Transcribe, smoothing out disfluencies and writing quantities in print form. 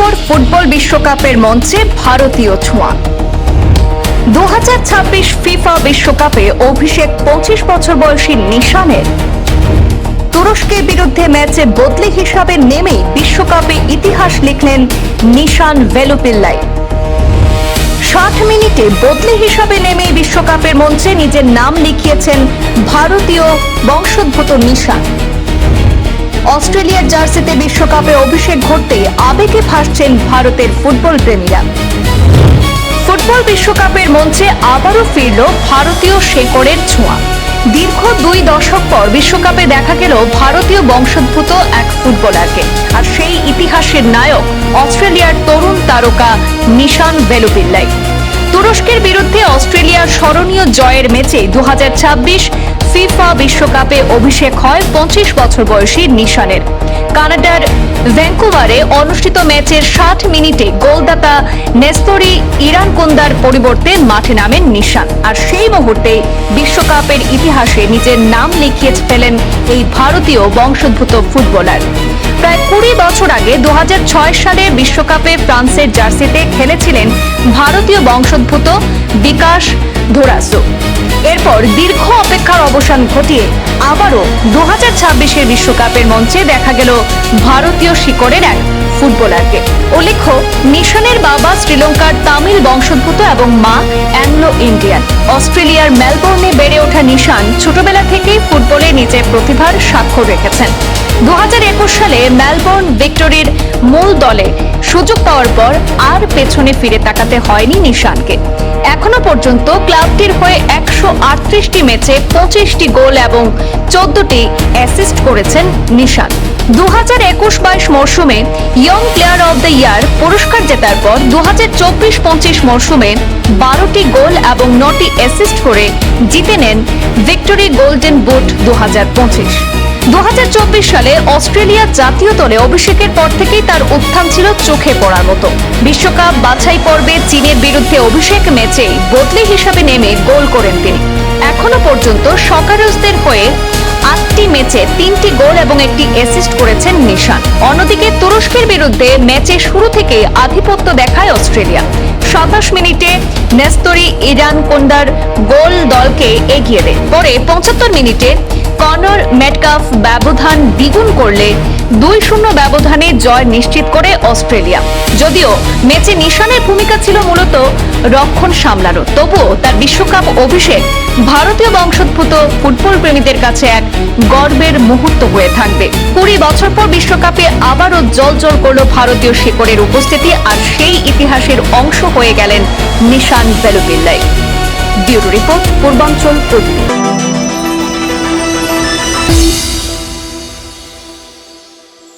পর ফুটবল বিশ্বকাপের মঞ্চে ভারতীয় ছোঁয়া। 2026 ফিফা বিশ্বকাপে অভিষেক 25 বছর বয়সী নিশানের। তুরস্কের বিরুদ্ধে ম্যাচে বদলি হিসাবে নেমেই বিশ্বকাপে ইতিহাস লিখলেন নিশান ভেলুপিল্লাই। 60 মিনিটে বদলি হিসাবে নেমে বিশ্বকাপের মঞ্চে নিজের নাম লিখিয়েছেন ভারতীয় বংশোদ্ভূত নিশান। অস্ট্রেলিয়ার জার্সিতে বিশ্বকাপে অভিষেক ঘটতে আবেগে ভাসছেন ভারতের ফুটবল প্রেমীরা। ফুটবল বিশ্বকাপের মঞ্চে আবারও ফিরল ভারতীয় শেকড়ের ছোঁয়া। দীর্ঘ 2 দশক পর বিশ্বকাপে দেখা গেল ভারতীয় বংশোদ্ভূত এক ফুটবলারকে, আর সেই ইতিহাসের নায়ক অস্ট্রেলিয়ার তরুণ তারকা নিশান ভেলুপিল্লাই। তুরস্কের বিরুদ্ধে অস্ট্রেলিয়ার স্মরণীয় জয়ের ম্যাচে 2026 ফিফা বিশ্বকাপে অভিষেক হয় 25 বছর বয়সী নিশানের। কানাডার ভ্যাঙ্কুভারে অনুষ্ঠিত ম্যাচের 60 মিনিটে গোলদাতা নেস্তোরি ইরানকোন্দার পরিবর্তে মাঠে নামেন নিশান, আর সেই মুহূর্তে বিশ্বকাপের ইতিহাসে নিজের নাম লিখিয়ে ফেলেন এই ভারতীয় বংশোদ্ভূত ফুটবলার। প্রায় 20 বছর আগে 2006 সালে বিশ্বকাপে ফ্রান্সের জার্সিতে খেলেছিলেন ভারতীয় বংশোদ্ভূত বিকাশ ধোরাসো। এরপর দীর্ঘ অপেক্ষার অবসান ঘটিয়ে আবারও 2026 বিশ্বকাপের মঞ্চে দেখা গেল ভারতীয় শিকড়ের এক ফুটবলারকে। উল্লেখ্য, নিশানের বাবা শ্রীলঙ্কার তামিল বংশোদ্ভূত এবং মা অ্যাংলো ইন্ডিয়ান। অস্ট্রেলিয়ার মেলবোর্নে বেড়ে ওঠা নিশান ছোটবেলা থেকেই ফুটবলে নিজের প্রতিভার স্বাক্ষর রেখেছেন। 2021 সালে মেলবোর্ন ভিক্টোরির মূল দলে সুযোগ পাওয়ার পর আর পেছনে ফিরে তাকাতে হয়নি নিশানকে। এখনো পর্যন্ত ক্লাবটির হয়ে 138টি ম্যাচে 25টি গোল এবং 14টি অ্যাসিস্ট করেছেন নিশান। 2021-22 মরশুমে young player of the year পুরস্কার জেতার পর 2024-25 মরশুমে 12টি গোল এবং 9টি অ্যাসিস্ট করে জিতে নেন ভিক্টোরি গোল্ডেন বুট 2025। 2024 সালে অস্ট্রেলিয়া জাতীয় দলে অভিষেকের পর থেকেই তার উত্থান ছিল চোখে পড়ার মতো। বিশ্বকাপ বাছাই পর্বে চীনের বিরুদ্ধে অভিষেক ম্যাচেই বদলি হিসাবে নেমে গোল করেন তিনি। এখনো পর্যন্ত সকারজদের হয়ে 8টি ম্যাচে 3টি গোল এবং 1টি অ্যাসিস্ট করেছেন নিশান। অন্যদিকে তুরস্কের বিরুদ্ধে ম্যাচে শুরু থেকে আধিপত্য দেখায় অস্ট্রেলিয়া। 27 মিনিটে নেস্তোরি ইরানকোন্দার গোল দলকে এগিয়ে দেয়। পরে 75 মিনিটে কনর মেটকাফ ব্যবধান দ্বিগুণ করলে 2-0 ব্যবধানে জয় নিশ্চিত করে অস্ট্রেলিয়া। যদিও ম্যাচে নিশানের ভূমিকা ছিল মূলত রক্ষণ সামলানো, তবুও তার বিশ্বকাপ অভিষেক ভারতীয় বংশোদ্ভূত ফুটবল প্রেমীদের কাছে এক গর্বের মুহূর্ত হয়ে থাকবে। 20 বছর পর বিশ্বকাপে আবারও জ্বলজ্বল করল ভারতীয় শিকড়ের উপস্থিতি, আর সেই ইতিহাসের অংশ হয়ে গেলেন নিশান ভেলুপিল্লাই। ব্যুরো রিপোর্ট, পূর্বাঞ্চল প্রতিদিন।